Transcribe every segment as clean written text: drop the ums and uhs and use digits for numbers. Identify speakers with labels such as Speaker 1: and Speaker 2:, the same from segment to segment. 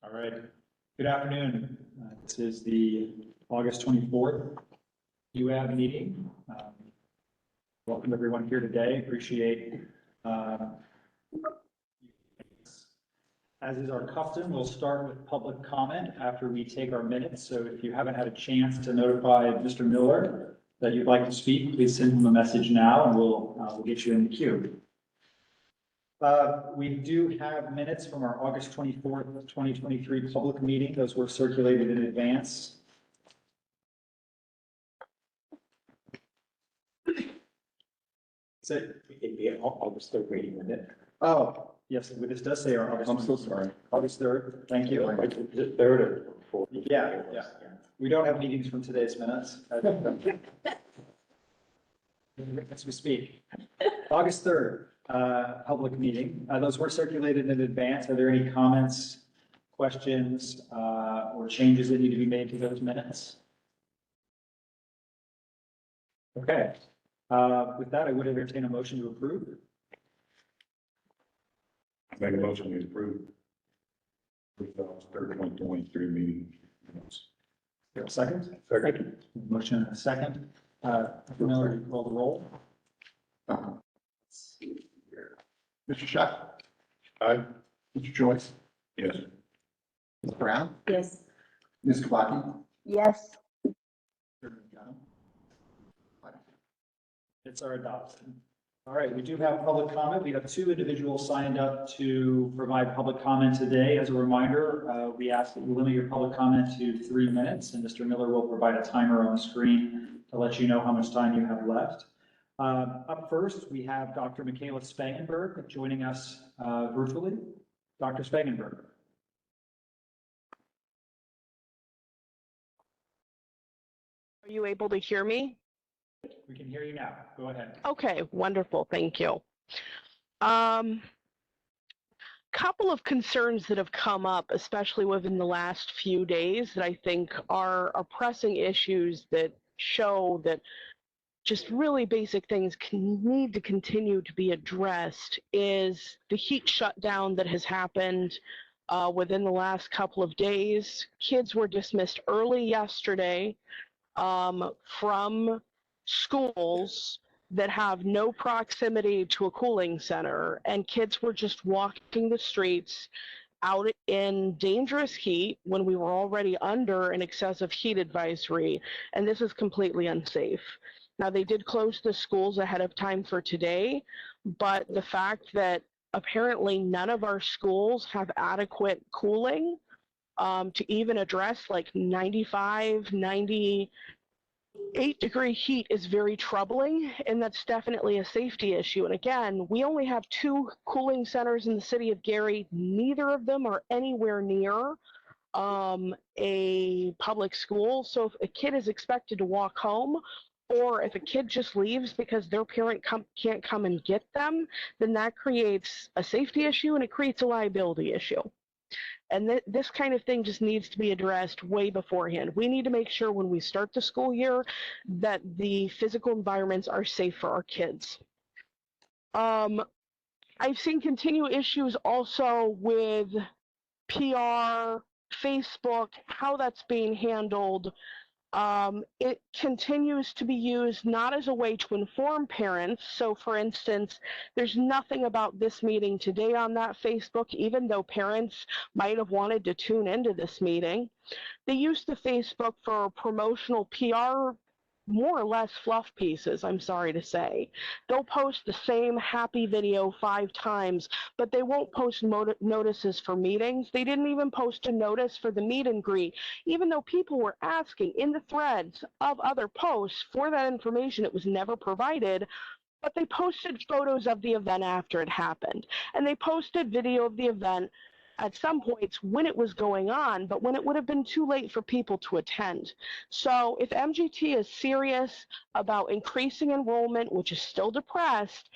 Speaker 1: All right. Good afternoon. This is the August 24th DUAB meeting. Welcome everyone here today. Appreciate as is our custom, we'll start with public comment after we take our minutes. So if you haven't had a chance to notify Mr. Miller that you'd like to speak, please send him a message now and we'll get you in the queue. We do have minutes from our August 24th, 2023 public meeting. Those were circulated in advance. So it'd be August 3rd meeting, wouldn't it? Oh, yes, this does say our August.
Speaker 2: I'm so sorry.
Speaker 1: August 3rd, thank you.
Speaker 2: Is it 3rd or 4th?
Speaker 1: Yeah. We don't have meetings from today's minutes. As we speak. August 3rd, public meeting. Those were circulated in advance. Are there any comments, questions, or changes that need to be made to those minutes? Okay. With that, I would entertain a motion to approve.
Speaker 2: Make a motion to approve. 3rd, 2023 meeting.
Speaker 1: Second?
Speaker 2: Second.
Speaker 1: Motion and a second. Miller, you call the roll.
Speaker 2: Mr. Scheck? Aye. Mr. Joyce? Yes. Ms. Brown?
Speaker 3: Yes.
Speaker 2: Ms. Kabaki?
Speaker 3: Yes.
Speaker 1: It's our adoption. All right, we do have public comment. We have two individuals signed up to provide public comment today. As a reminder, we ask that you limit your public comment to 3 minutes, and Mr. Miller will provide a timer on the screen to let you know how much time you have left. Up first, we have Dr. Michaela Spangenberg joining us virtually. Dr. Spangenberg.
Speaker 3: Are you able to hear me?
Speaker 1: We can hear you now. Go ahead.
Speaker 3: Okay, wonderful. Thank you. Couple of concerns that have come up, especially within the last few days, that I think are pressing issues that show that just really basic things need to continue to be addressed, is the heat shutdown that has happened within the last couple of days. Kids were dismissed early yesterday from schools that have no proximity to a cooling center, and kids were just walking the streets out in dangerous heat when we were already under an excessive heat advisory, and this is completely unsafe. Now, they did close the schools ahead of time for today, but the fact that apparently none of our schools have adequate cooling to even address like 95, 98-degree heat is very troubling, and that's definitely a safety issue. And again, we only have 2 cooling centers in the city of Gary. Neither of them are anywhere near a public school. So if a kid is expected to walk home, or if a kid just leaves because their parent can't come and get them, then that creates a safety issue and it creates a liability issue. And this kind of thing just needs to be addressed way beforehand. We need to make sure when we start the school year that the physical environments are safe for our kids. I've seen continued issues also with PR, Facebook, how that's being handled. It continues to be used not as a way to inform parents. So for instance, there's nothing about this meeting today on that Facebook, even though parents might have wanted to tune into this meeting. They use the Facebook for promotional PR, more or less fluff pieces, I'm sorry to say. They'll post the same happy video 5 times, but they won't post notices for meetings. They didn't even post a notice for the meet and greet, even though people were asking in the threads of other posts for that information. It was never provided, but they posted photos of the event after it happened, and they posted video of the event at some points when it was going on, but when it would have been too late for people to attend. So if MGT is serious about increasing enrollment, which is still depressed,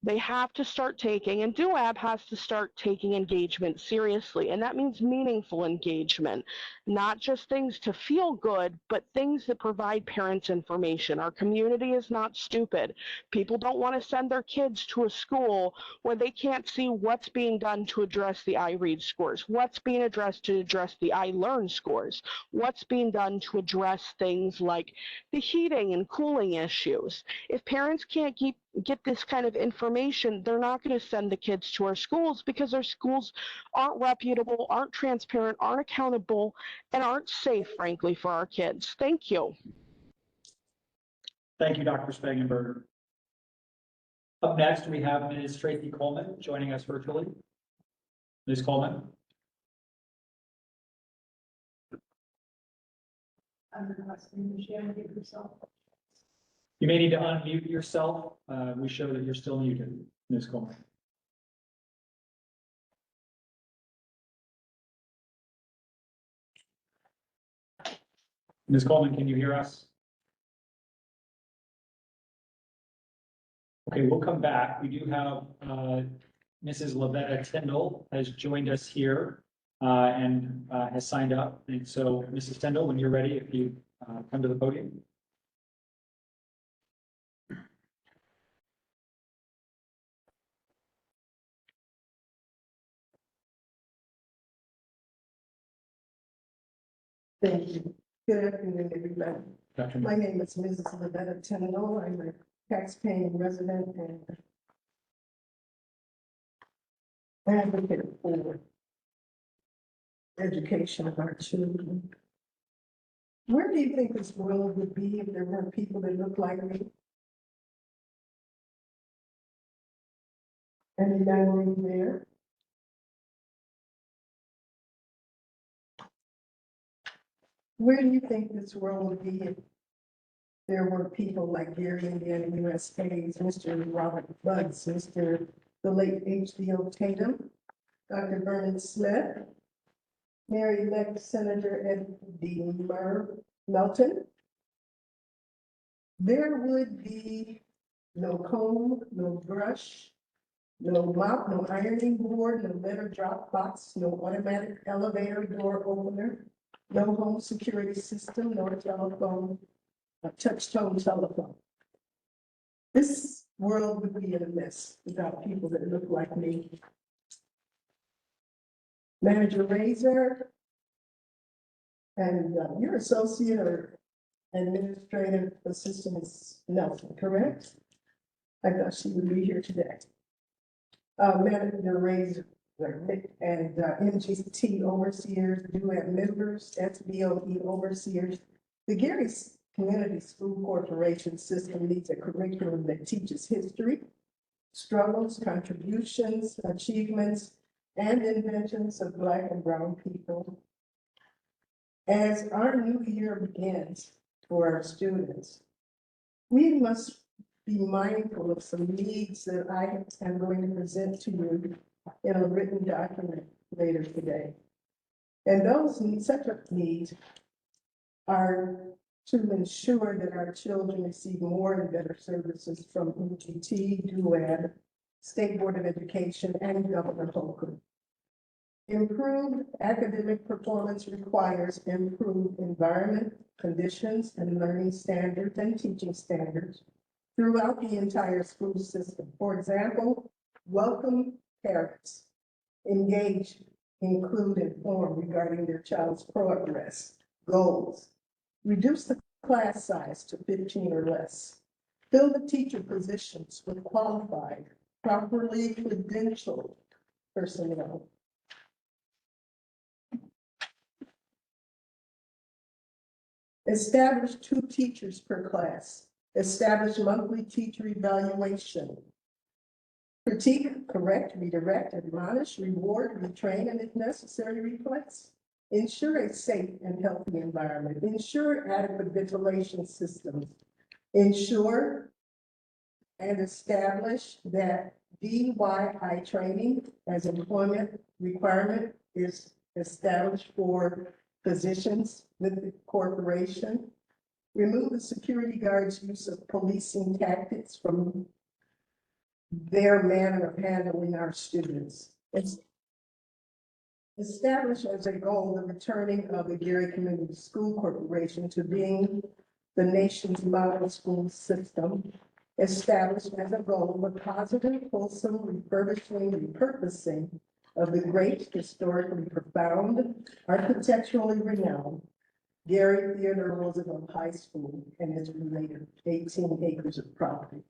Speaker 3: They have to start taking, and DUAB has to start taking engagement seriously. And that means meaningful engagement, not just things to feel good, but things that provide parents information. Our community is not stupid. People don't want to send their kids to a school where they can't see what's being done to address the iRead scores, what's being addressed to address the iLearn scores, what's being done to address things like the heating and cooling issues. If parents can't get this kind of information, they're not going to send the kids to our schools because our schools aren't reputable, aren't transparent, aren't accountable, and aren't safe, frankly, for our kids. Thank you.
Speaker 1: Thank you, Dr. Spangenberger. Up next, we have Ms. Tracy Coleman joining us virtually. Ms. Coleman. You may need to unmute yourself. We show that you're still muted, Ms. Coleman. Ms. Coleman, can you hear us? Okay, we'll come back. We do have Mrs. Lavetta Tyndall has joined us here and has signed up. And so, Mrs. Tyndall, when you're ready, if you come to the podium.
Speaker 4: Thank you. Good afternoon, everybody.
Speaker 1: Dr.
Speaker 4: My name is Mrs. Lavetta Tyndall. I'm a tax-paying resident and advocate for education of our children. Where do you think this world would be if there weren't people that look like me? And young lady there. Where do you think this world would be if there were people like Gary Indiana, U.S. Hayes, Mr. Robert Buds, the late H.D.O. Tatum, Dr. Vernon Smith, Mary-elect Senator Ed D. Melton? There would be no comb, no brush, no mop, no ironing board, no letter drop box, no automatic elevator door opener, no home security system, no telephone, a touch-tone telephone. This world would be in a mess without people that look like me. Manager Razor, and your associate or administrative assistant is Nelson, correct? I thought she would be here today. Manager Razor and MGT overseers, DUAB members, SBOE overseers. The Gary Community School Corporation system needs a curriculum that teaches history, struggles, contributions, achievements, and inventions of Black and Brown people. As our new year begins for our students, we must be mindful of some needs that I am going to present to you in a written document later today. And those such needs are to ensure that our children receive more and better services from MGT, DUAB, State Board of Education, and Governor Holcomb. Improved academic performance requires improved environment, conditions, and learning standards and teaching standards throughout the entire school system. For example, welcome parents, engage, include, inform regarding their child's progress, goals, reduce the class size to 15 or less, fill the teacher positions with qualified, properly credentialed personnel, establish 2 teachers per class. Establish monthly teacher evaluation. Critique, correct, redirect, admonish, reward, retrain, and if necessary, replace. Ensure a safe and healthy environment. Ensure adequate ventilation systems. Ensure and establish that DYI training as employment requirement is established for positions with the corporation. Remove the security guard's use of policing tactics from their manner of handling our students. It's established as a goal the returning of the Gary Community School Corporation to being the nation's model school system, established as a goal the positive, wholesome refurbishing, repurposing of the great, historically profound, architecturally renowned Gary Theodore Roosevelt High School and its related 18 acres of property.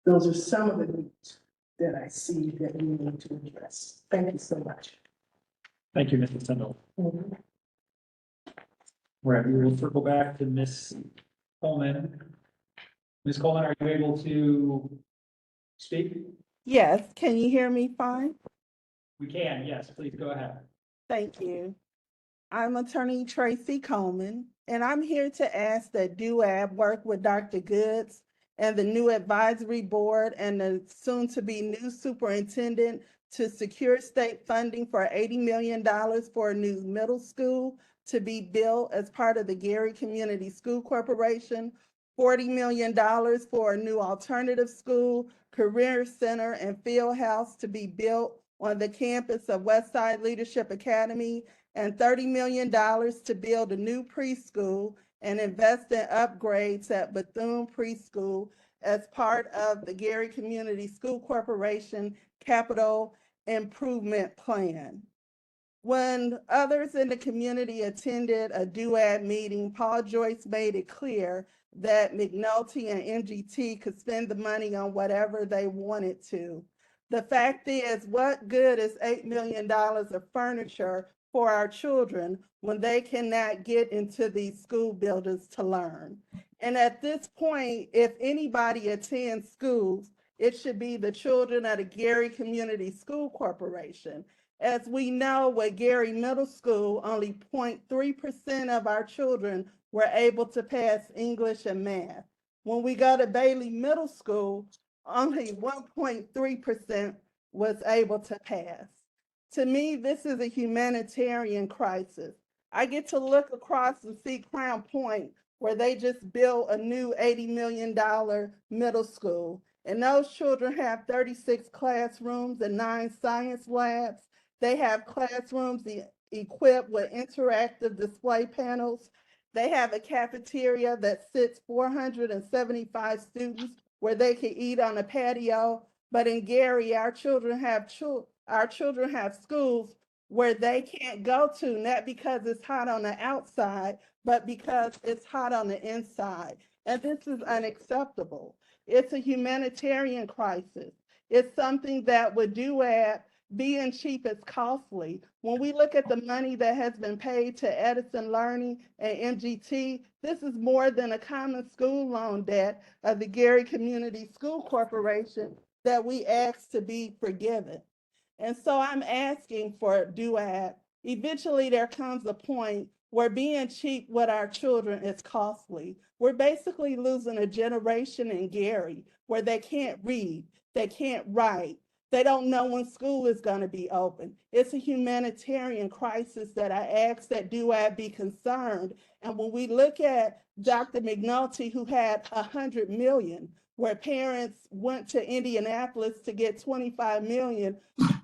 Speaker 4: Those are some of the needs that I see that we need to address. Thank you so much.
Speaker 1: Thank you, Mrs. Tindall.
Speaker 4: Mhm.
Speaker 1: Right, we will circle back to Ms. Coleman. Ms. Coleman, are you able to speak?
Speaker 5: Yes, can you hear me fine?
Speaker 1: We can, yes, please go ahead.
Speaker 5: Thank you. I'm Attorney Tracy Coleman, and I'm here to ask that DUAB work with Dr. Goods and the new advisory board and the soon-to-be new superintendent to secure state funding for $80 million for a new middle school to be built as part of the Gary Community School Corporation, $40 million for a new alternative school, career center, and field house to be built on the campus of Westside Leadership Academy, and $30 million to build a new preschool and invest in upgrades at Bethune Preschool as part of the Gary Community School Corporation Capital Improvement Plan. When others in the community attended a DUAB meeting, Paul Joyce made it clear that McNulty and MGT could spend the money on whatever they wanted to. The fact is, what good is $8 million of furniture for our children when they cannot get into these school buildings to learn? And at this point, if anybody attends schools, it should be the children of the Gary Community School Corporation. As we know, with Gary Middle School, only 0.3% of our children were able to pass English and math. When we go to Bailey Middle School, only 1.3% was able to pass. To me, this is a humanitarian crisis. I get to look across and see Crown Point, where they just built a new $80 million middle school. And those children have 36 classrooms and 9 science labs. They have classrooms equipped with interactive display panels. They have a cafeteria that sits 475 students where they can eat on a patio. But in Gary, our children have schools where they can't go to, not because it's hot on the outside, but because it's hot on the inside. And this is unacceptable. It's a humanitarian crisis. It's something that would DUAB being cheap is costly. When we look at the money that has been paid to Edison Learning and MGT, this is more than a common school loan debt of the Gary Community School Corporation that we ask to be forgiven. And so I'm asking for DUAB. Eventually there comes a point where being cheap with our children is costly. We're basically losing a generation in Gary where they can't read, they can't write, they don't know when school is going to be open. It's a humanitarian crisis that I ask that DUAB be concerned. And when we look at Dr. McNulty, who had $100 million, where parents went to Indianapolis to get $25 million,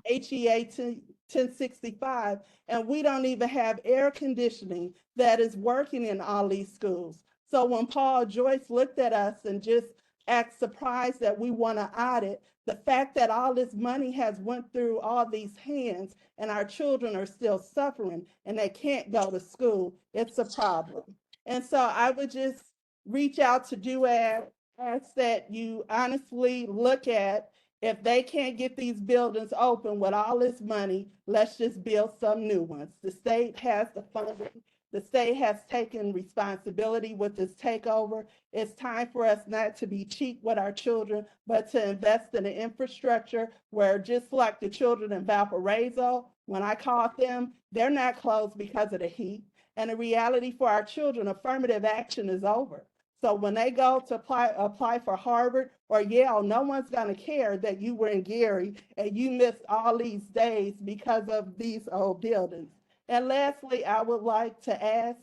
Speaker 5: HEA 1065, and we don't even have air conditioning that is working in all these schools. So when Paul Joyce looked at us and just act surprised that we want to audit, the fact that all this money has went through all these hands and our children are still suffering and they can't go to school, it's a problem. And so I would just reach out to DUAB, ask that you honestly look at, if they can't get these buildings open with all this money, let's just build some new ones. The state has the funding. The state has taken responsibility with this takeover. It's time for us not to be cheap with our children, but to invest in the infrastructure where, just like the children in Valparaiso, when I called them, they're not closed because of the heat. And the reality for our children, affirmative action is over. So when they go to apply for Harvard or Yale, no one's going to care that you were in Gary and you missed all these days because of these old buildings. And lastly, I would like to ask,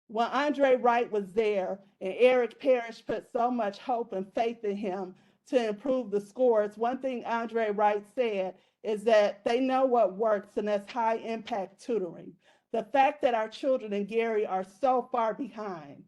Speaker 5: when Andre Wright was there and Eric Parrish put so much hope and faith in him to improve the scores. One thing Andre Wright said is that they know what works, and that's high impact tutoring. The fact that our children in Gary are so far behind,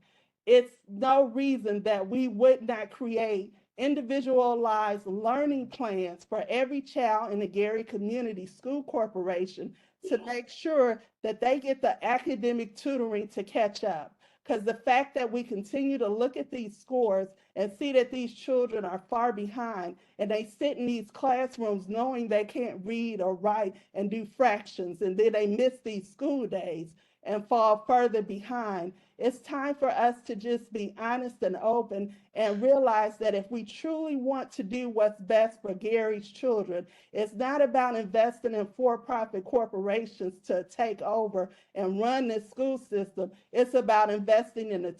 Speaker 5: it's no reason that we would not create individualized learning plans for every child in the Gary Community School Corporation to make sure that they get the academic tutoring to catch up. Because the fact that we continue to look at these scores and see that these children are far behind, and they sit in these classrooms knowing they can't read or write and do fractions, and then they miss these school days and fall further behind. It's time for us to just be honest and open and realize that if we truly want to do what's best for Gary's children, it's not about investing in for-profit corporations to take over and run this school system. It's about investing in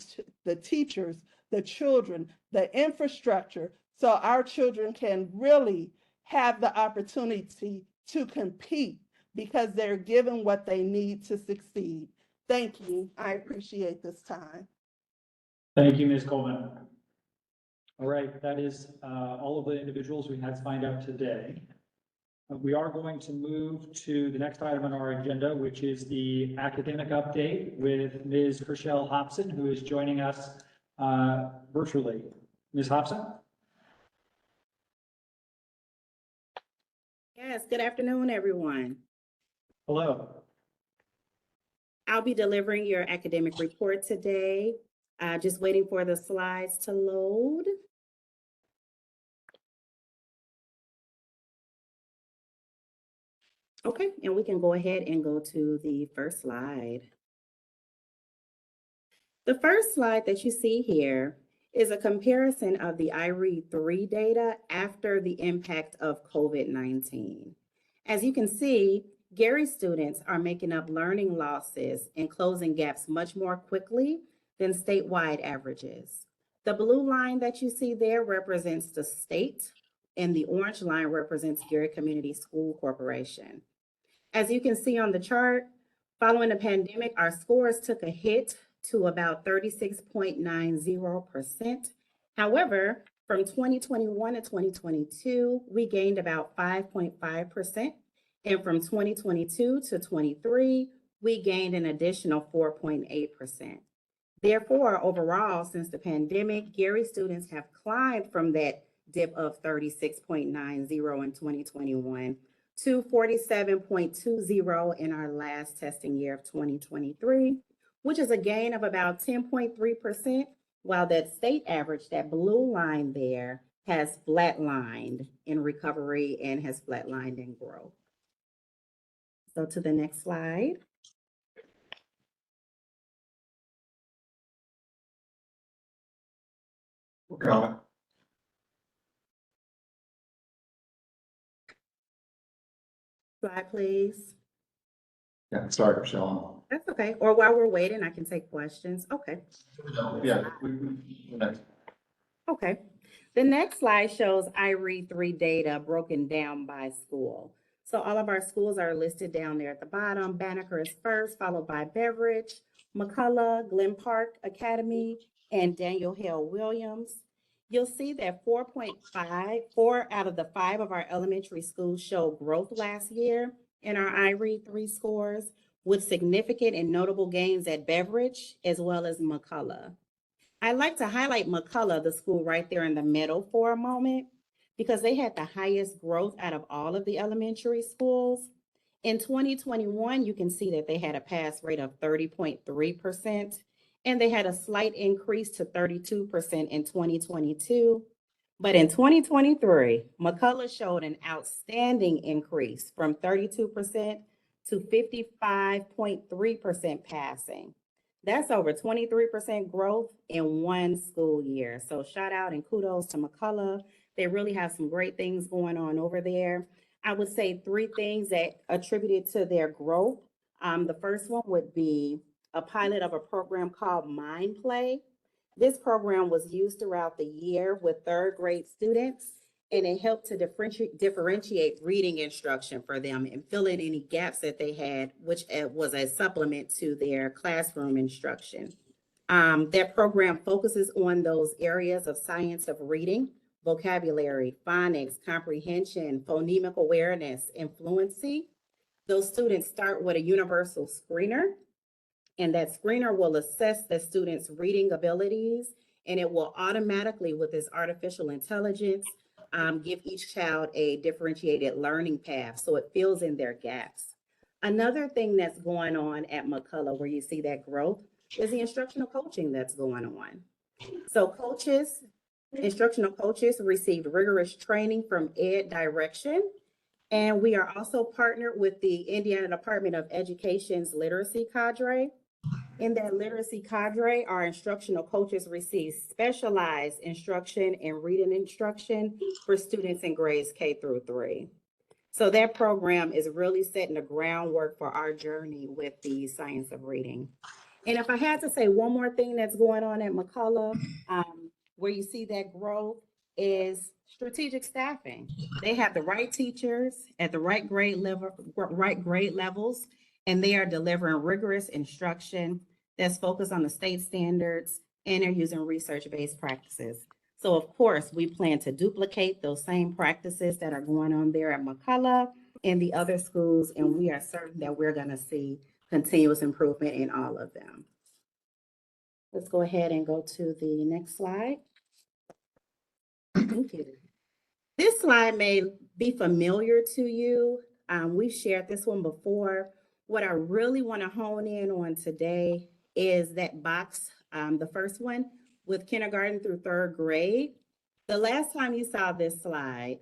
Speaker 5: the teachers, the children, the infrastructure, so our children can really have the opportunity to compete because they're given what they need to succeed. Thank you. I appreciate this time.
Speaker 1: Thank you, Ms. Coleman. All right, that is all of the individuals we had signed up today. We are going to move to the next item on our agenda, which is the academic update with Ms. Chriselle Hobson, who is joining us virtually. Ms. Hobson?
Speaker 6: Yes, good afternoon, everyone.
Speaker 1: Hello.
Speaker 6: I'll be delivering your academic report today. Just waiting for the slides to load. Okay, and we can go ahead and go to the first slide. The first slide that you see here is a comparison of the IREAD-3 data after the impact of COVID-19. As you can see, Gary students are making up learning losses and closing gaps much more quickly than statewide averages. The blue line that you see there represents the state, and the orange line represents Gary Community School Corporation. As you can see on the chart, following the pandemic, our scores took a hit to about 36.90%. However, from 2021 to 2022, we gained about 5.5%. And from 2022 to 23, we gained an additional 4.8%. Therefore, overall, since the pandemic, Gary students have climbed from that dip of 36.90 in 2021 to 47.20 in our last testing year of 2023, which is a gain of about 10.3%, while that state average, that blue line there, has flatlined in recovery and has flatlined in growth. So to the next slide.
Speaker 2: Comment?
Speaker 6: Slide, please.
Speaker 2: Yeah, sorry, Michelle.
Speaker 6: That's okay. Or while we're waiting, I can take questions. Okay.
Speaker 2: Yeah.
Speaker 6: Okay. The next slide shows IREAD-3 data broken down by school. So all of our schools are listed down there at the bottom. Banneker is first, followed by Beveridge, McCullough, Glen Park Academy, and Daniel Hale Williams. You'll see that 4 out of the 5 of our elementary schools showed growth last year in our IREAD-3 scores, with significant and notable gains at Beveridge as well as McCullough. I'd like to highlight McCullough, the school right there in the middle, for a moment, because they had the highest growth out of all of the elementary schools. In 2021, you can see that they had a pass rate of 30.3%, and they had a slight increase to 32% in 2022. But in 2023, McCullough showed an outstanding increase from 32% to 55.3% passing. That's over 23% growth in one school year. So shout out and kudos to McCullough. They really have some great things going on over there. I would say 3 things that attributed to their growth. The first one would be a pilot of a program called Mind Play. This program was used throughout the year with 3rd grade students, and it helped to differentiate reading instruction for them and fill in any gaps that they had, which was a supplement to their classroom instruction. That program focuses on those areas of science of reading, vocabulary, phonics, comprehension, phonemic awareness, and fluency. Those students start with a universal screener, and that screener will assess the student's reading abilities, and it will automatically, with this artificial intelligence, give each child a differentiated learning path, so it fills in their gaps. Another thing that's going on at McCullough, where you see that growth, is the instructional coaching that's going on. So instructional coaches received rigorous training from Ed Direction, and we are also partnered with the Indiana Department of Education's literacy cadre. In that literacy cadre, our instructional coaches receive specialized instruction and reading instruction for students in grades K through 3. So that program is really setting the groundwork for our journey with the science of reading. And if I had to say one more thing that's going on at McCullough, where you see that growth, is strategic staffing. They have the right teachers at the right grade levels, and they are delivering rigorous instruction that's focused on the state standards, and they're using research-based practices. So of course, we plan to duplicate those same practices that are going on there at McCullough and the other schools, and we are certain that we're going to see continuous improvement in all of them. Let's go ahead and go to the next slide. Thank you. This slide may be familiar to you. We've shared this one before. What I really want to hone in on today is that box, the first one, with kindergarten through 3rd grade. The last time you saw this slide,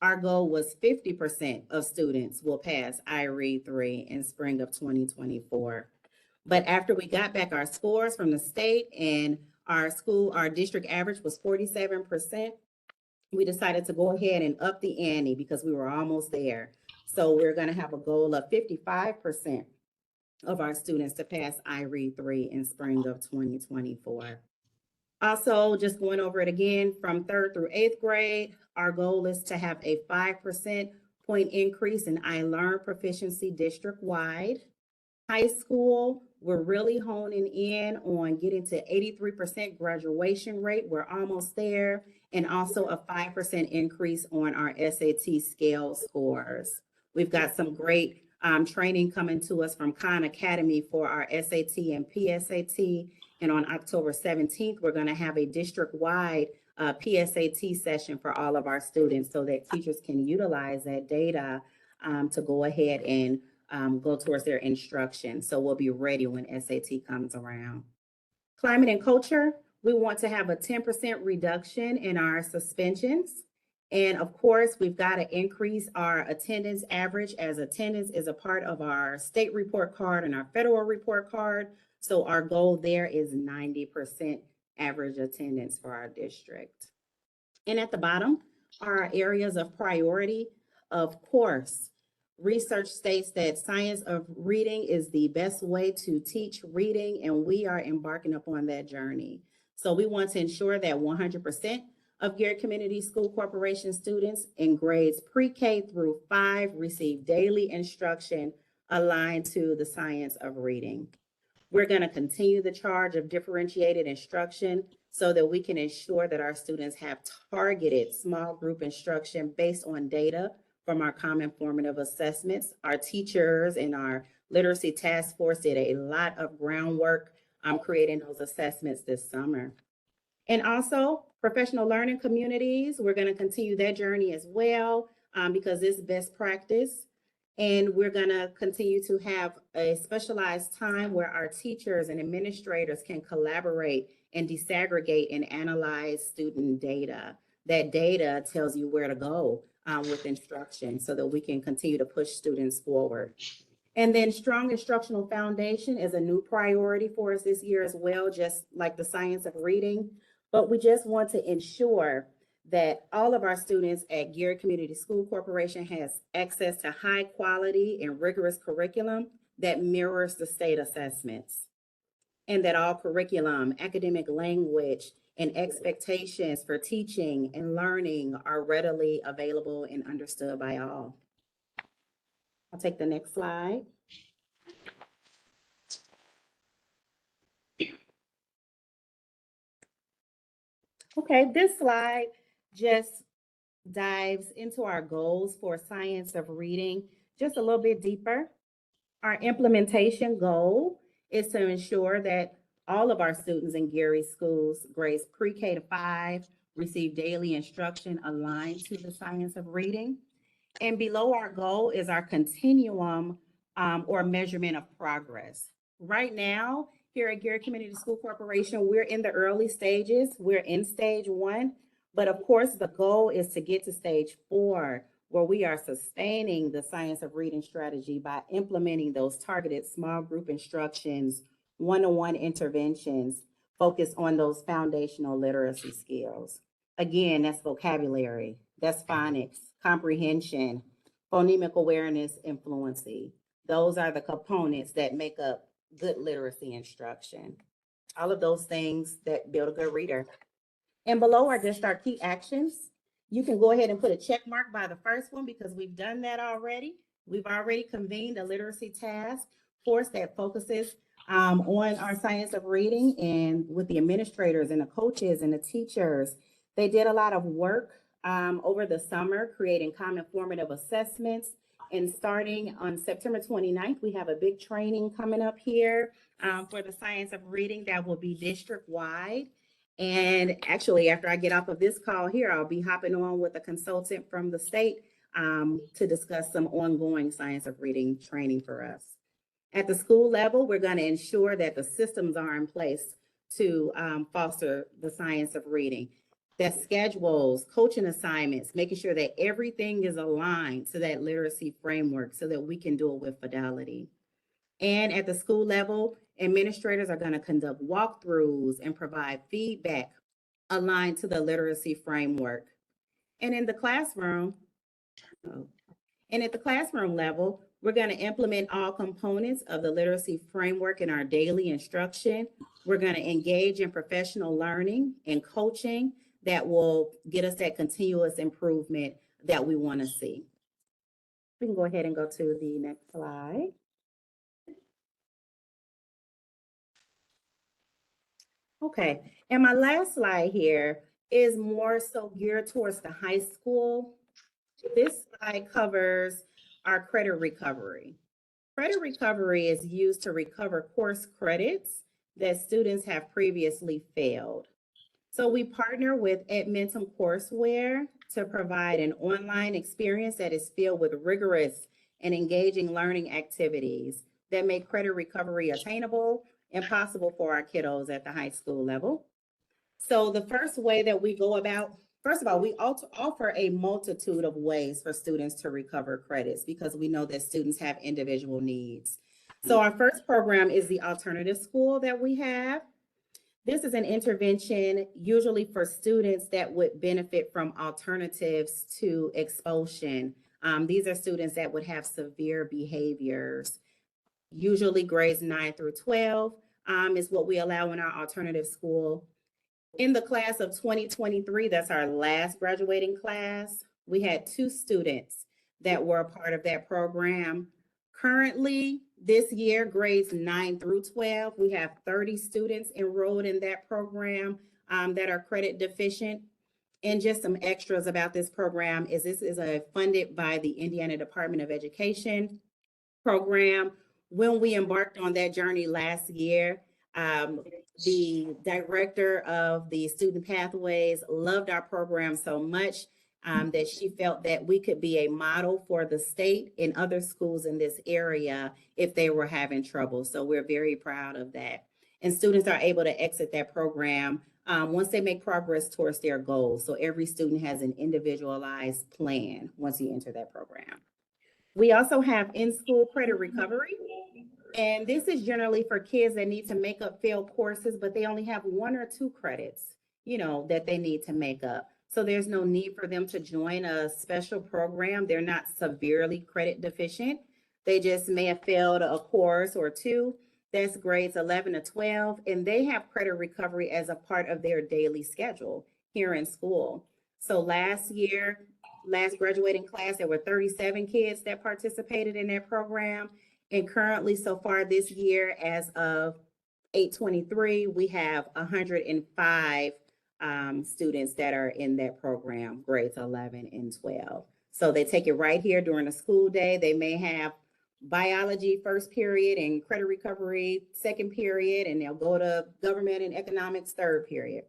Speaker 6: our goal was 50% of students will pass iRead 3 in spring of 2024. But after we got back our scores from the state and our district average was 47%, we decided to go ahead and up the ante because we were almost there. So we're going to have a goal of 55% of our students to pass iRead 3 in spring of 2024. Also, just going over it again, from 3rd through 8th grade, our goal is to have a 5% point increase in iLearn proficiency district-wide. High school, we're really honing in on getting to 83% graduation rate. We're almost there. And also a 5% increase on our SAT scale scores. We've got some great training coming to us from Khan Academy for our SAT and PSAT. And on October 17th, we're going to have a district-wide PSAT session for all of our students so that teachers can utilize that data to go ahead and go towards their instruction. So we'll be ready when SAT comes around. Climate and culture, we want to have a 10% reduction in our suspensions. And of course, we've got to increase our attendance average, as attendance is a part of our state report card and our federal report card. So our goal there is 90% average attendance for our district. And at the bottom are our areas of priority. Of course, research states that science of reading is the best way to teach reading, and we are embarking upon that journey. So we want to ensure that 100% of Garrett Community School Corporation students in grades pre-K through 5 receive daily instruction aligned to the science of reading. We're going to continue the charge of differentiated instruction so that we can ensure that our students have targeted small group instruction based on data from our common formative assessments. Our teachers and our literacy task force did a lot of groundwork creating those assessments this summer. And also professional learning communities, we're going to continue that journey as well because it's best practice. And we're going to continue to have a specialized time where our teachers and administrators can collaborate and disaggregate and analyze student data. That data tells you where to go with instruction so that we can continue to push students forward. And then strong instructional foundation is a new priority for us this year as well, just like the science of reading. But we just want to ensure that all of our students at Garrett Community School Corporation has access to high quality and rigorous curriculum that mirrors the state assessments. And that all curriculum, academic language, and expectations for teaching and learning are readily available and understood by all. I'll take the next slide. Okay, this slide just dives into our goals for science of reading just a little bit deeper. Our implementation goal is to ensure that all of our students in Gary schools, grades pre-K to 5, receive daily instruction aligned to the science of reading. And below our goal is our continuum or measurement of progress. Right now, here at Gary Community School Corporation, we're in the early stages. We're in stage 1, but of course, the goal is to get to stage 4, where we are sustaining the science of reading strategy by implementing those targeted small group instructions, one-on-one interventions, focused on those foundational literacy skills. Again, that's vocabulary, that's phonics, comprehension, phonemic awareness, and fluency. Those are the components that make up good literacy instruction. All of those things that build a good reader. And below are just our key actions. You can go ahead and put a check mark by the first one because we've done that already. We've already convened a literacy task force that focuses on our science of reading, and with the administrators and the coaches and the teachers. They did a lot of work over the summer, creating common formative assessments. And starting on September 29th, we have a big training coming up here for the science of reading that will be district-wide. And actually, after I get off of this call here, I'll be hopping on with a consultant from the state to discuss some ongoing science of reading training for us. At the school level, we're going to ensure that the systems are in place to foster the science of reading. That schedules, coaching assignments, making sure that everything is aligned to that literacy framework so that we can do it with fidelity. And at the school level, administrators are going to conduct walkthroughs and provide feedback aligned to the literacy framework. And in the classroom, at the classroom level, we're going to implement all components of the literacy framework in our daily instruction. We're going to engage in professional learning and coaching that will get us that continuous improvement that we want to see. We can go ahead and go to the next slide. Okay, and my last slide here is more so geared towards the high school. This slide covers our credit recovery. Credit recovery is used to recover course credits that students have previously failed. So we partner with Edmentum Courseware to provide an online experience that is filled with rigorous and engaging learning activities that make credit recovery attainable and possible for our kiddos at the high school level. So the first way that we go about, first of all, we offer a multitude of ways for students to recover credits because we know that students have individual needs. So our first program is the alternative school that we have. This is an intervention usually for students that would benefit from alternatives to expulsion. These are students that would have severe behaviors. Usually grades 9 through 12 is what we allow in our alternative school. In the class of 2023, that's our last graduating class, we had 2 students that were a part of that program. Currently, this year, grades 9 through 12, we have 30 students enrolled in that program that are credit deficient. And just some extras about this program is this is funded by the Indiana Department of Education program. When we embarked on that journey last year, the director of the student pathways loved our program so much that she felt that we could be a model for the state and other schools in this area if they were having trouble. So we're very proud of that. And students are able to exit that program once they make progress towards their goals. So every student has an individualized plan once you enter that program. We also have in-school credit recovery. And this is generally for kids that need to make up failed courses, but they only have 1 or 2 credits, that they need to make up. So there's no need for them to join a special program. They're not severely credit deficient. They just may have failed a course or 2. That's grades 11 to 12. And they have credit recovery as a part of their daily schedule here in school. So last graduating class, there were 37 kids that participated in that program. And currently, so far this year, as of 8/23, we have 105 students that are in that program, grades 11 and 12. So they take it right here during the school day. They may have biology first period and credit recovery second period, and they'll go to government and economics third period.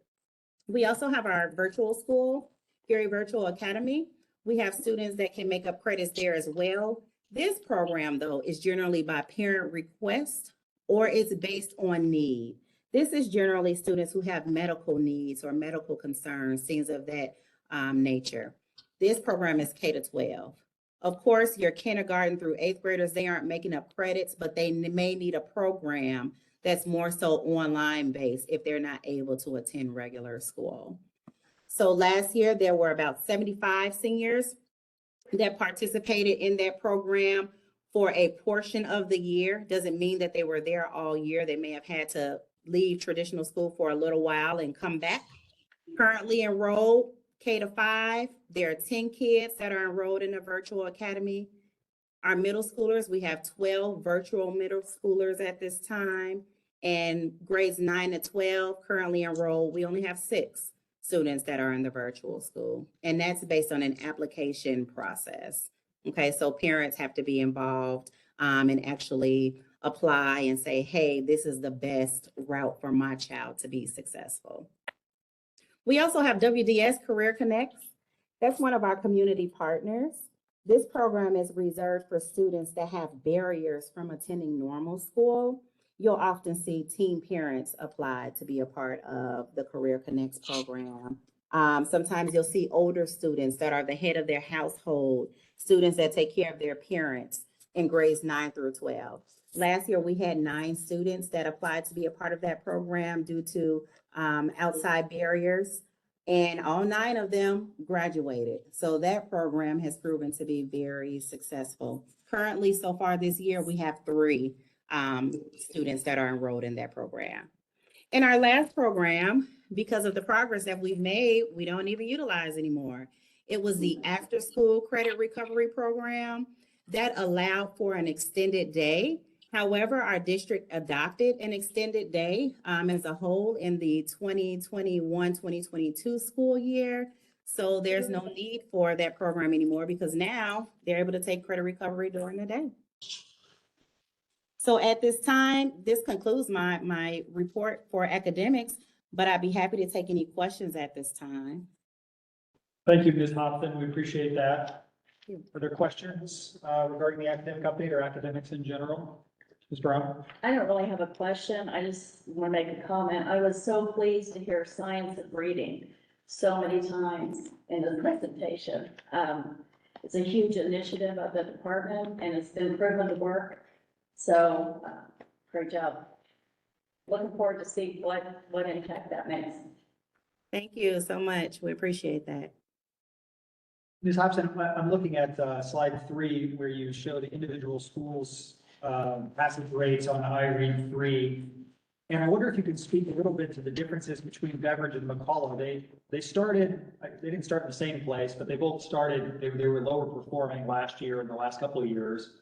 Speaker 6: We also have our virtual school, Gary Virtual Academy. We have students that can make up credits there as well. This program, though, is generally by parent request or it's based on need. This is generally students who have medical needs or medical concerns, things of that nature. This program is K to 12. Of course, your kindergarten through 8th graders, they aren't making up credits, but they may need a program that's more so online based if they're not able to attend regular school. So last year, there were about 75 seniors that participated in that program for a portion of the year. Doesn't mean that they were there all year. They may have had to leave traditional school for a little while and come back. Currently enrolled K to 5, there are 10 kids that are enrolled in the virtual academy. Our middle schoolers, we have 12 virtual middle schoolers at this time, and grades 9 to 12 currently enrolled. We only have 6 students that are in the virtual school, and that's based on an application process. Okay, so parents have to be involved and actually apply and say, hey, this is the best route for my child to be successful. We also have WDS Career Connects. That's one of our community partners. This program is reserved for students that have barriers from attending normal school. You'll often see teen parents apply to be a part of the Career Connects program. Sometimes you'll see older students that are the head of their household, students that take care of their parents in grades 9 through 12. Last year, we had 9 students that applied to be a part of that program due to outside barriers, and all 9 of them graduated. So that program has proven to be very successful. Currently, so far this year, we have 3 students that are enrolled in that program. In our last program, because of the progress that we've made, we don't even utilize anymore. It was the after school credit recovery program that allowed for an extended day. However, our district adopted an extended day as a whole in the 2021-2022 school year. So there's no need for that program anymore because now they're able to take credit recovery during the day. So at this time, this concludes my report for academics, but I'd be happy to take any questions at this time.
Speaker 1: Thank you, Ms. Hopton. We appreciate that.
Speaker 6: Thank you.
Speaker 1: Are there questions regarding the academic update or academics in general? Ms. Brown?
Speaker 7: I don't really have a question. I just want to make a comment. I was so pleased to hear science of reading so many times in the presentation. It's a huge initiative of the department and it's been proven to work. So great job. Looking forward to see what impact that makes.
Speaker 6: Thank you so much. We appreciate that.
Speaker 1: Ms. Hobson, I'm looking at slide 3 where you show the individual schools passing grades on I-Read 3. And I wonder if you could speak a little bit to the differences between Beveridge and McCullough. They didn't start in the same place, but they both started, they were lower performing last year and the last couple of years.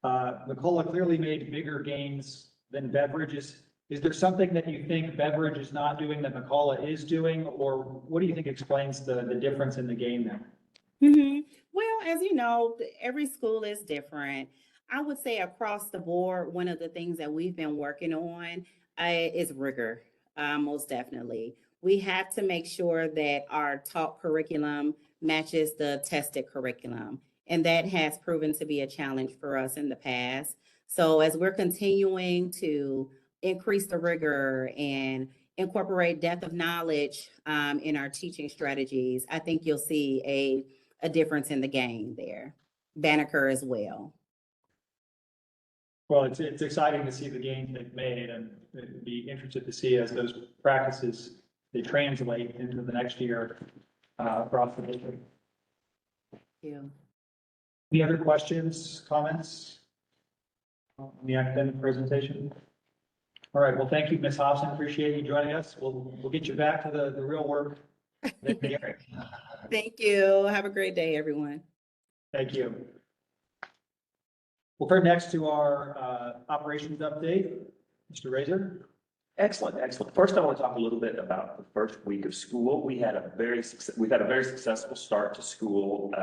Speaker 1: McCullough clearly made bigger gains than Beveridge. Is there something that you think Beveridge is not doing that McCullough is doing, or what do you think explains the difference in the game there?
Speaker 6: Well, as you know, every school is different. I would say across the board, one of the things that we've been working on is rigor, most definitely. We have to make sure that our taught curriculum matches the tested curriculum. And that has proven to be a challenge for us in the past. So as we're continuing to increase the rigor and incorporate depth of knowledge in our teaching strategies, I think you'll see a difference in the game there. Banneker as well.
Speaker 1: Well, it's exciting to see the gains they've made, and it'd be interested to see as those practices, they translate into the next year across the district.
Speaker 6: Thank you.
Speaker 1: Any other questions, comments on the academic presentation? All right, well, thank you, Ms. Hobson. Appreciate you joining us. We'll get you back to the real work.
Speaker 6: Thank you. Have a great day, everyone.
Speaker 1: Thank you. We'll turn next to our operations update. Mr. Razor.
Speaker 8: Excellent, excellent. First, I want to talk a little bit about the first week of school. We've had a very successful start to school.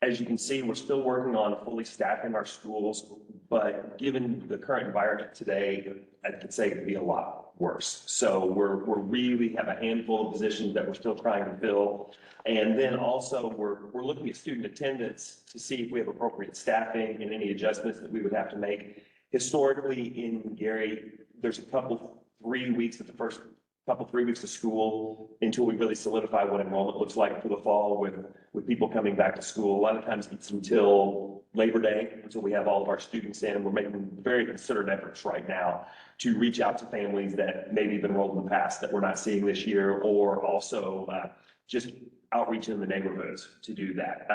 Speaker 8: As you can see, we're still working on fully staffing our schools, but given the current environment today, I could say it could be a lot worse. So we're really have a handful of positions that we're still trying to fill. And then also we're looking at student attendance to see if we have appropriate staffing and any adjustments that we would have to make. Historically in Gary, there's a couple, 3 weeks of the first couple, 3 weeks of school until we really solidify what enrollment looks like for the fall with people coming back to school. A lot of times it's until Labor Day, until we have all of our students in. We're making very concerted efforts right now to reach out to families that maybe have enrolled in the past that we're not seeing this year, or also just outreach in the neighborhoods to do that.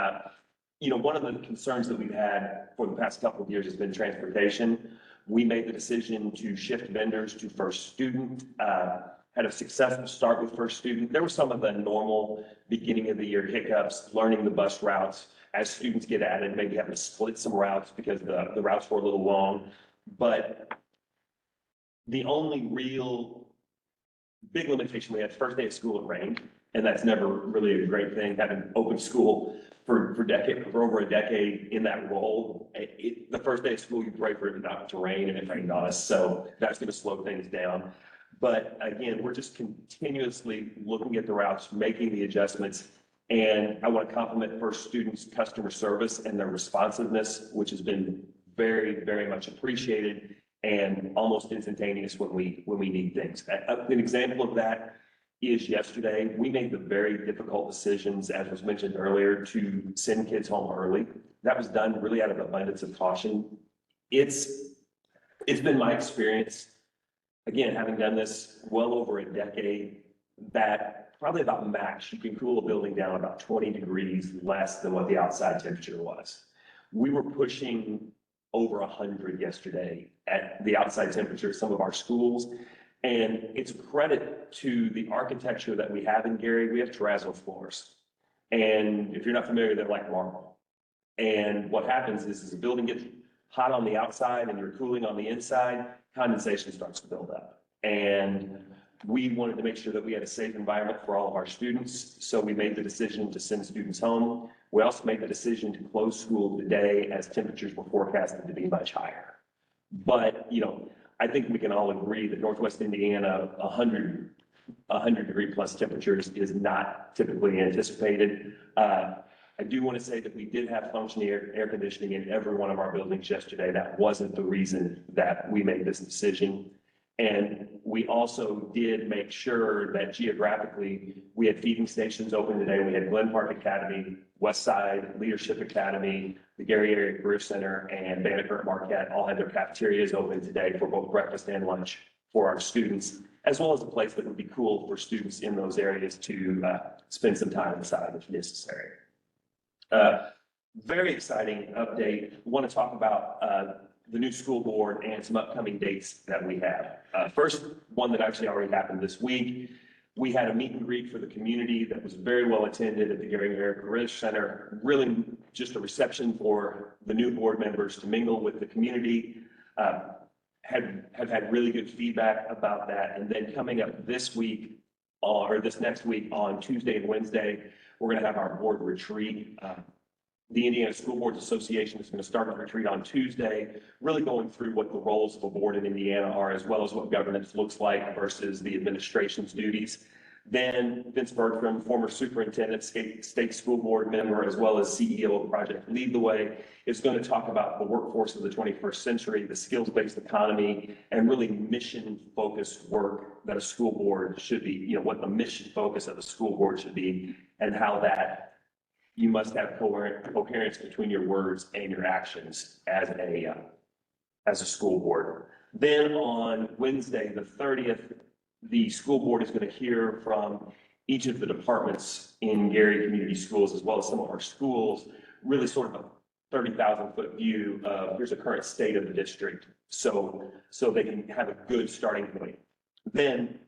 Speaker 8: One of the concerns that we've had for the past couple of years has been transportation. We made the decision to shift vendors to First Student. Had a successful start with First Student. There were some of the normal beginning of the year hiccups, learning the bus routes as students get added, maybe having to split some routes because the routes were a little long. But the only real big limitation we had first day of school, it rained, and that's never really a great thing, having open school for over a decade in that role. The first day of school, you pray for it not to rain, and it rained on us, so that's going to slow things down. But again, we're just continuously looking at the routes, making the adjustments. And I want to compliment First Students' customer service and their responsiveness, which has been very, very much appreciated and almost instantaneous when we need things. An example of that is yesterday, we made the very difficult decisions, as was mentioned earlier, to send kids home early. That was done really out of abundance of caution. It's been my experience, again, having done this well over a decade, that probably about max, you can cool a building down about 20 degrees less than what the outside temperature was. We were pushing over 100 yesterday at the outside temperature of some of our schools. And it's a credit to the architecture that we have in Gary. We have terrazzo floors. And if you're not familiar, they're like marble. And what happens is the building gets hot on the outside and you're cooling on the inside, condensation starts to build up. And we wanted to make sure that we had a safe environment for all of our students. So we made the decision to send students home. We also made the decision to close school today as temperatures were forecasted to be much higher. But, I think we can all agree that Northwest Indiana, 100 degree plus temperatures is not typically anticipated. I do want to say that we did have functioning air conditioning in every one of our buildings yesterday. That wasn't the reason that we made this decision. And we also did make sure that geographically we had feeding stations open today. We had Glen Park Academy, West Side Leadership Academy, the Gary Area Career Center, and Banneker Marquette all had their cafeterias open today for both breakfast and lunch for our students, as well as a place that would be cool for students in those areas to spend some time inside if necessary. Very exciting update. Want to talk about the new school board and some upcoming dates that we have. First one that actually already happened this week. We had a meet and greet for the community that was very well attended at the Gary Area Career Center. Really just a reception for the new board members to mingle with the community. Have had really good feedback about that. And then coming up this week, or this next week on Tuesday and Wednesday, we're going to have our board retreat. The Indiana School Boards Association is going to start a retreat on Tuesday, really going through what the roles of a board in Indiana are, as well as what governance looks like versus the administration's duties. Then Vince Bertram, former superintendent, state school board member, as well as CEO of Project Lead the Way, is going to talk about the workforce of the 21st century, the skills-based economy, and really mission-focused work that a school board should be, what the mission focus of a school board should be, and how that you must have coherence between your words and your actions as a school board. Then on Wednesday, the 30th, the school board is going to hear from each of the departments in Gary Community Schools, as well as some of our schools, really sort of a 30,000 foot view of here's the current state of the district. So they can have a good starting point. Then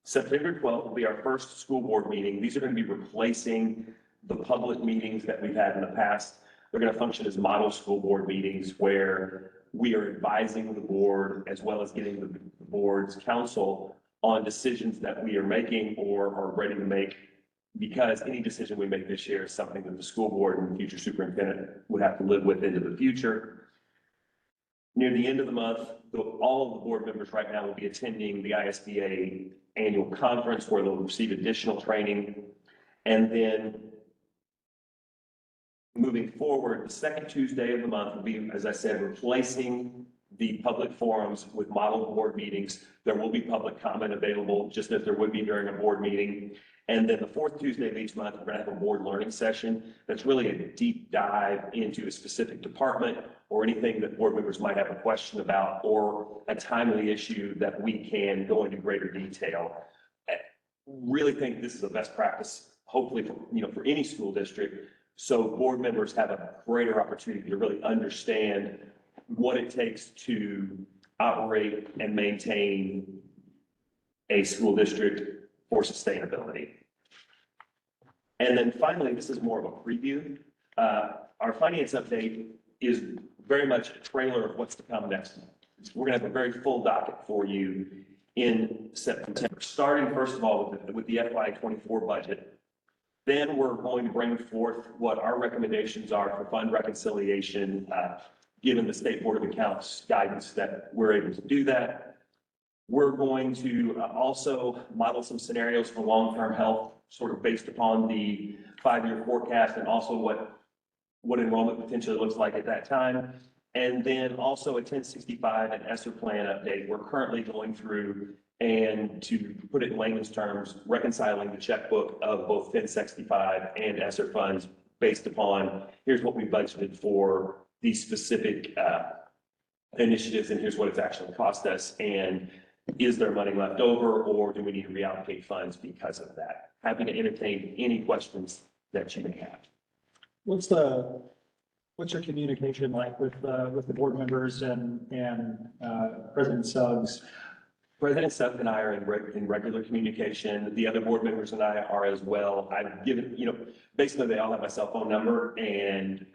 Speaker 8: September 12th will be our first school board meeting. These are going to be replacing the public meetings that we've had in the past. They're going to function as model school board meetings where we are advising the board as well as getting the board's counsel on decisions that we are making or are ready to make, because any decision we make this year is something that the school board and the future superintendent would have to live with into the future. Near the end of the month, all of the board members right now will be attending the ISBA annual conference where they'll receive additional training. And then moving forward, the second Tuesday of the month will be, as I said, replacing the public forums with model board meetings. There will be public comment available, just as there would be during a board meeting. And then the fourth Tuesday of each month, we're going to have a board learning session that's really a deep dive into a specific department or anything that board members might have a question about, or a timely issue that we can go into greater detail. I really think this is the best practice, hopefully, for any school district. So board members have a greater opportunity to really understand what it takes to operate and maintain a school district for sustainability. And then finally, this is more of a preview. Our finance update is very much a trailer of what's to come next month. We're going to have a very full docket for you in September, starting first of all with the FY24 budget. Then we're going to bring forth what our recommendations are for fund reconciliation, given the State Board of Accounts guidance that we're able to do that. We're going to also model some scenarios for long-term health, sort of based upon the 5-year forecast and also what enrollment potentially looks like at that time. And then also a 1065 and ESSER plan update. We're currently going through, and to put it in layman's terms, reconciling the checkbook of both 1065 and ESSER funds based upon, here's what we budgeted for these specific initiatives, and here's what it's actually cost us. And is there money left over, or do we need to reallocate funds because of that? Happy to entertain any questions that you may have.
Speaker 1: What's your communication like with the board members and President Suggs?
Speaker 8: President Suggs and I are in regular communication. The other board members and I are as well. I've given, basically they all have my cell phone number, and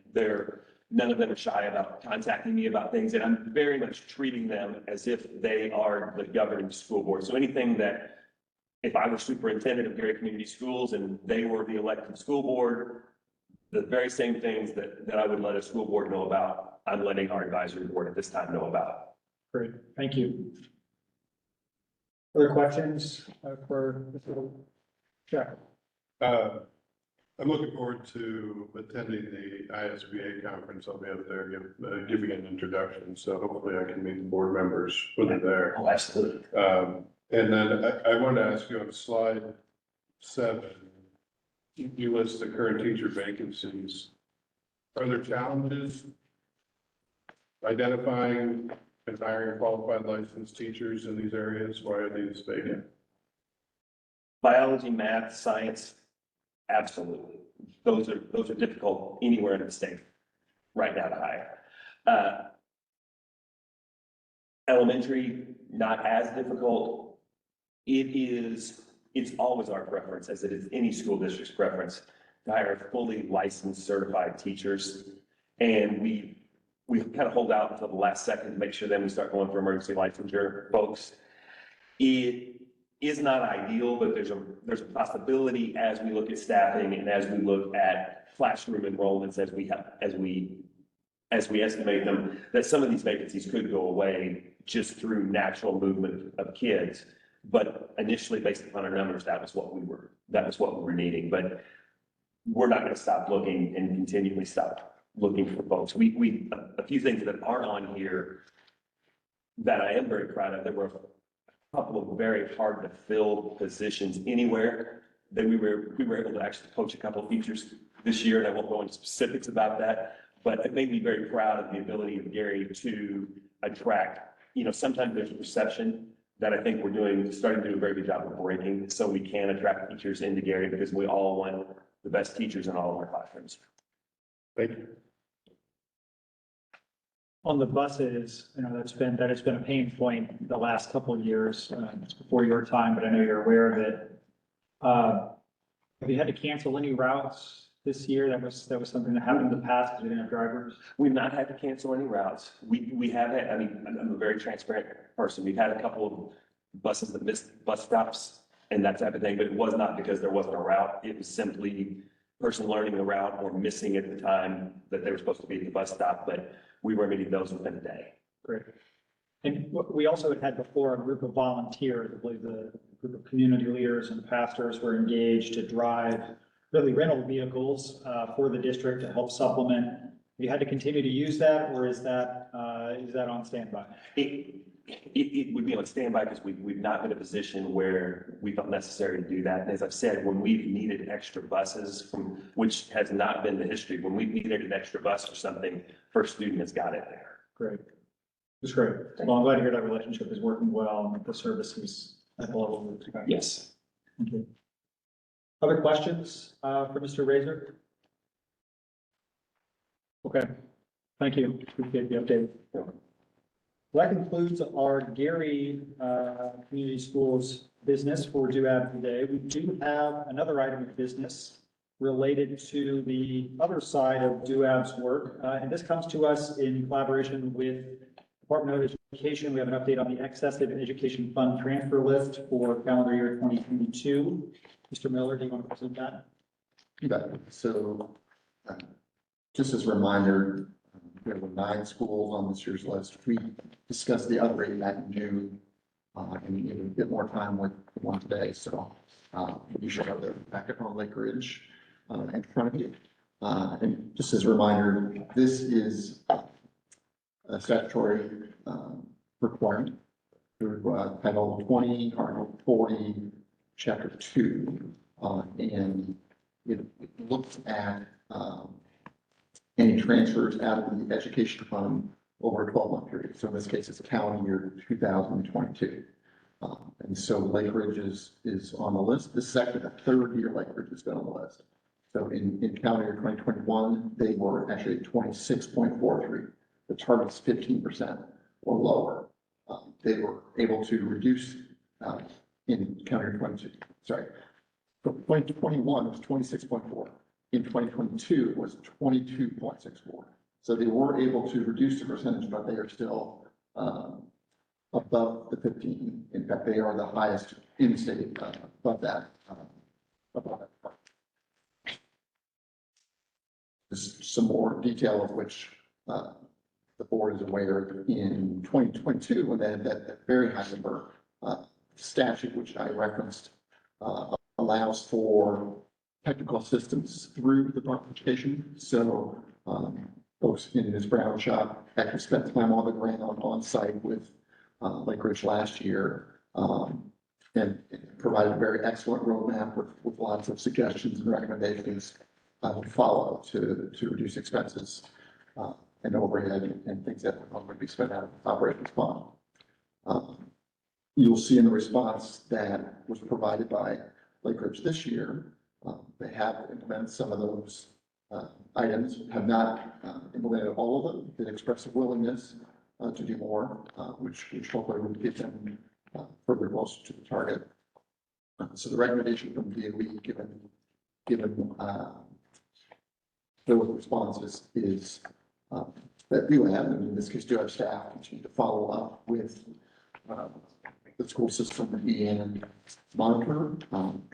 Speaker 8: none of them are shy about contacting me about things, and I'm very much treating them as if they are the governing school board. So anything that, if I were superintendent of Gary Community Schools and they were the elected school board, the very same things that I would let a school board know about, I'm letting our advisory board at this time know about.
Speaker 1: Great, thank you. Other questions for Mr. Jack?
Speaker 9: I'm looking forward to attending the ISBA conference. I'll be up there giving an introduction, so hopefully I can meet the board members when they're there.
Speaker 8: Oh, absolutely.
Speaker 9: And then I wanted to ask you on slide 7, you list the current teacher vacancies. Are there challenges identifying and hiring qualified licensed teachers in these areas? Why are these vacant?
Speaker 8: Biology, math, science, absolutely. Those are difficult anywhere in the state right now to hire. Elementary, not as difficult. It's always our preference, as it is any school district's preference, to hire fully licensed, certified teachers. And we kind of hold out until the last second to make sure then we start going for emergency licensure folks. It is not ideal, but there's a possibility as we look at staffing and as we look at classroom enrollments, as we estimate them, that some of these vacancies could go away just through natural movement of kids. But initially, based upon our numbers, that was what we were needing. But we're not going to stop looking and continually stop looking for folks. A few things that aren't on here that I am very proud of, there were a couple of very hard to fill positions anywhere that we were able to actually poach a couple of teachers this year, and I won't go into specifics about that, but it made me very proud of the ability of Gary to attract, sometimes there's a perception that I think we're starting to do a very good job of breaking, so we can attract teachers into Gary, because we all want the best teachers in all of our classrooms.
Speaker 9: Thank you.
Speaker 1: On the buses, that has been a pain point the last couple of years. It's before your time, but I know you're aware of it. Have you had to cancel any routes this year? That was something that happened in the past because we didn't have drivers.
Speaker 8: We've not had to cancel any routes. We have had, I mean, I'm a very transparent person. We've had a couple of buses that missed bus stops and that type of thing, but it was not because there wasn't a route. It was simply person learning the route or missing at the time that they were supposed to be at the bus stop, but we were meeting those within a day.
Speaker 1: Great. And we also had before a group of volunteers, I believe the group of community leaders and pastors were engaged to drive really rental vehicles for the district to help supplement. You had to continue to use that, or is that on standby?
Speaker 8: It would be on standby because we've not been in a position where we felt necessary to do that. And as I've said, when we've needed extra buses which has not been the history, when we've needed an extra bus or something, First Student has got it there.
Speaker 1: Great. It's great. Well, I'm glad to hear that relationship is working well and the service is at the level we expect.
Speaker 8: Yes.
Speaker 1: Thank you. Other questions for Mr. Razor? Okay, thank you. Appreciate the update. Well, that concludes our Gary Community Schools business for DUAB today. We do have another item of business related to the other side of DUAB's work, and this comes to us in collaboration with Department of Education. We have an update on the excessive education fund transfer list for calendar year 2022. Mr. Miller, do you want to present that?
Speaker 2: You bet. So, just as a reminder, there were 9 schools on this year's list. We discussed the other 8 back in June, and you have a bit more time with the one today. So, you should have the packet on Lake Ridge in front of you. And just as a reminder, this is a statutory requirement through Title 20, Article 40, Chapter 2, and it looks at any transfers out of the education fund over a 12-month period. So in this case, it's calendar year 2022. And so Lake Ridge is on the list. This is actually the 3rd year Lake Ridge has been on the list. So in calendar year 2021, they were actually 26.43. The target's 15% or lower. They were able to reduce in calendar year 22. Sorry, for 2021 it was 26.4. In 2022 it was 22.64. So they were able to reduce the percentage, but they are still above the 15. In fact, they are the highest in the state above that. Just some more detail of which the board is aware. In 2022, when they had that very high number, statute, which I referenced, allows for technical assistance through the Department of Education. So folks in Ms. Brown's shop actually spent time on the ground on site with Lake Ridge last year, and provided a very excellent roadmap with lots of suggestions and recommendations to follow to reduce expenses and overhead and things that would be spent out of operations fund. You'll see in the response that was provided by Lake Ridge this year, they have implemented some of those items, have not implemented all of them, did express a willingness to do more, which hopefully would get them further closer to the target. So the recommendation from DOE, given those responses, is that DUAB, and in this case DUAB staff, continue to follow up with the school system and monitor,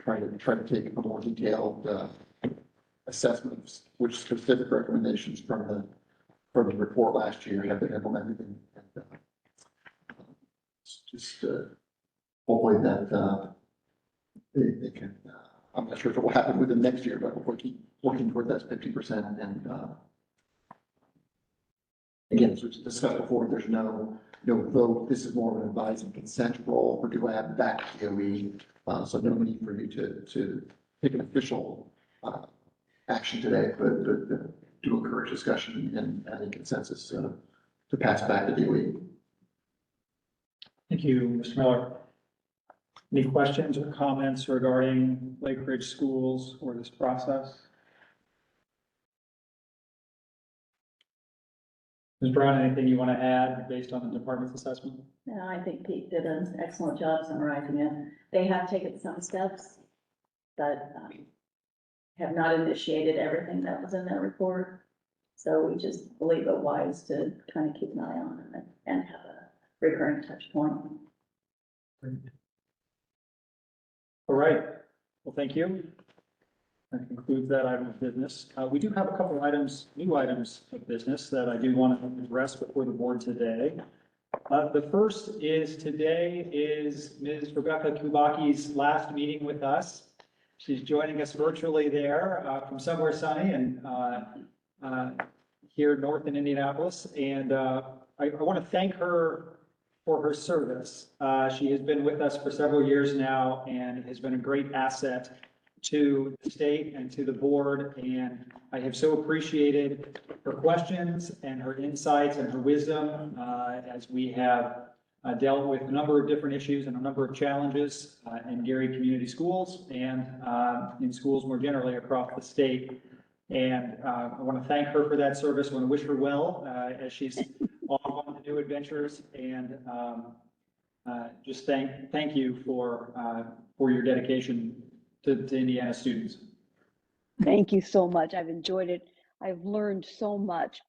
Speaker 2: try to take a more detailed assessment of which specific recommendations from the report last year have been implemented, and just hopefully that they can. I'm not sure if it will happen within next year, but we'll keep working toward that 50%. And again, as we discussed before, there's no vote. This is more of an advice and consent role for DUAB back to DOE. So no need for you to take an official action today, but do encourage discussion and a consensus to pass back to DOE.
Speaker 1: Thank you, Mr. Miller. Any questions or comments regarding Lake Ridge Schools or this process? Ms. Brown, anything you want to add based on the department's assessment?
Speaker 7: No, I think Pete did an excellent job summarizing it. They have taken some steps, but have not initiated everything that was in that report. So we just believe it wise to kind of keep an eye on it and have a recurring touch point.
Speaker 1: All right, well, thank you. That concludes that item of business. We do have a couple of items, new items of business that I do want to address before the board today. The first is today is Ms. Rebecca Kubaki's last meeting with us. She's joining us virtually there from somewhere sunny and here north in Indianapolis. And I want to thank her for her service. She has been with us for several years now and has been a great asset to the state and to the board. And I have so appreciated her questions and her insights and her wisdom as we have dealt with a number of different issues and a number of challenges in Gary Community Schools and in schools more generally across the state. And I want to thank her for that service. I want to wish her well as she's off on the new adventures. And just thank you for your dedication to Indiana students.
Speaker 10: Thank you so much. I've enjoyed it. I've learned so much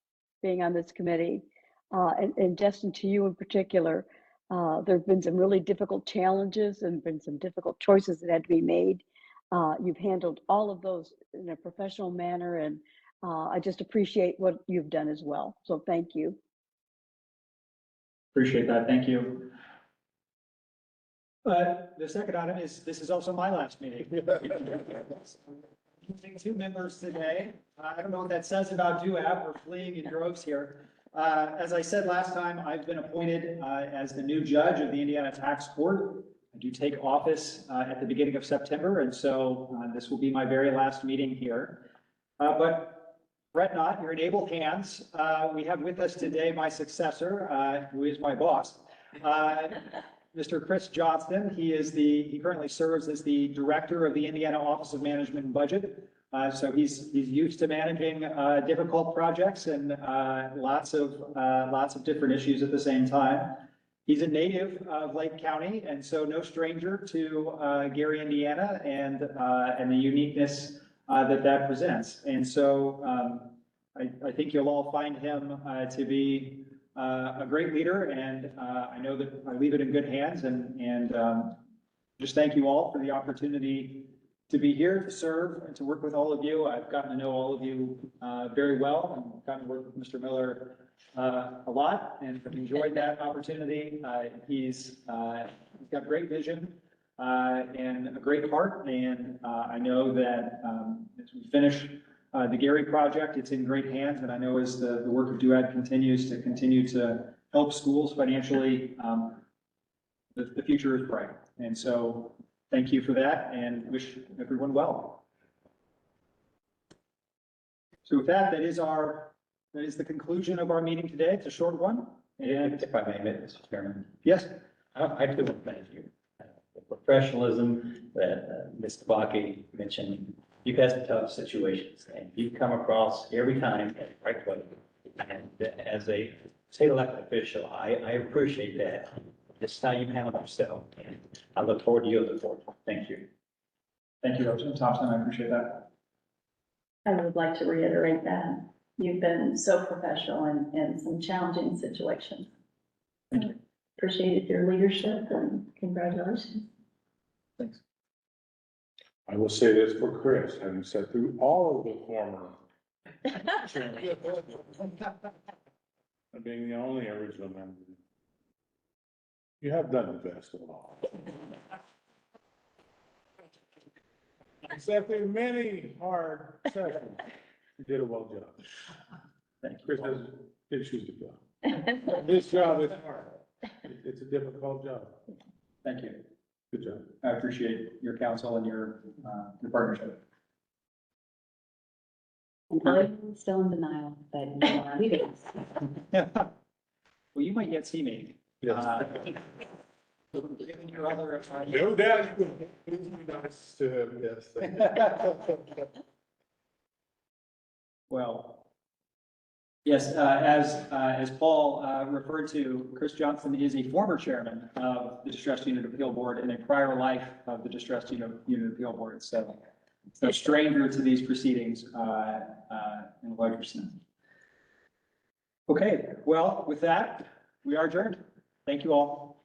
Speaker 10: being on this committee. And Justin, to you in particular, there have been some really difficult challenges and been some difficult choices that had to be made. You've handled all of those in a professional manner, and I just appreciate what you've done as well. So thank you.
Speaker 1: Appreciate that. Thank you. The second item is, this is also my last meeting. Two members today. I don't know what that says about DUAB. We're fleeing in droves here. As I said last time, I've been appointed as the new judge of the Indiana Tax Court. I do take office at the beginning of September, and so this will be my very last meeting here. But fret not, you're in able hands. We have with us today my successor, who is my boss, Mr. Chris Johnston. He currently serves as the director of the Indiana Office of Management and Budget. So he's used to managing difficult projects and lots of different issues at the same time. He's a native of Lake County, and so no stranger to Gary, Indiana, and the uniqueness that presents. And so I think you'll all find him to be a great leader, and I know that I leave it in good hands, and just thank you all for the opportunity to be here, to serve, and to work with all of you. I've gotten to know all of you very well, and gotten to work with Mr. Miller a lot, and have enjoyed that opportunity. He's got great vision and a great heart, and I know that as we finish the Gary project, it's in great hands, and I know as the work of DUAB continues to help schools financially, the future is bright. And so thank you for that, and wish everyone well. So with that, that is the conclusion of our meeting today. It's a short one. And
Speaker 11: if I may, Mr. Chairman,
Speaker 1: yes,
Speaker 11: I too want to thank you. The professionalism that Ms. Tabaki mentioned, you've had some tough situations, and you've come across every time in the right way. And as a state elected official, I appreciate that. This is how you handle yourself, and I look forward to you. Thank you.
Speaker 1: Thank you, Representative Thompson. I appreciate that.
Speaker 7: I would like to reiterate that. You've been so professional in some challenging situations.
Speaker 1: Thank you.
Speaker 7: Appreciated your leadership, and congratulations.
Speaker 1: Thanks.
Speaker 9: I will say this for Chris, having sat through all of the former. Being the only original member. You have done the best of all. Except in many hard sessions, you did a well job.
Speaker 1: Thank you.
Speaker 9: Chris has issues to fill. This job is hard. It's a difficult job.
Speaker 1: Thank you.
Speaker 9: Good job.
Speaker 1: I appreciate your counsel and your partnership.
Speaker 6: I'm still in denial, but we did.
Speaker 1: Well, you might yet see me.
Speaker 9: Yes.
Speaker 1: Given your other.
Speaker 9: No doubt you can be nice to him, yes.
Speaker 1: Well, yes, as Paul referred to, Chris Johnson is a former chairman of the Distressed Unit Appeal Board and a prior life of the Distressed Unit Appeal Board. So no stranger to these proceedings in a larger sense. Okay, well, with that, we are adjourned. Thank you all.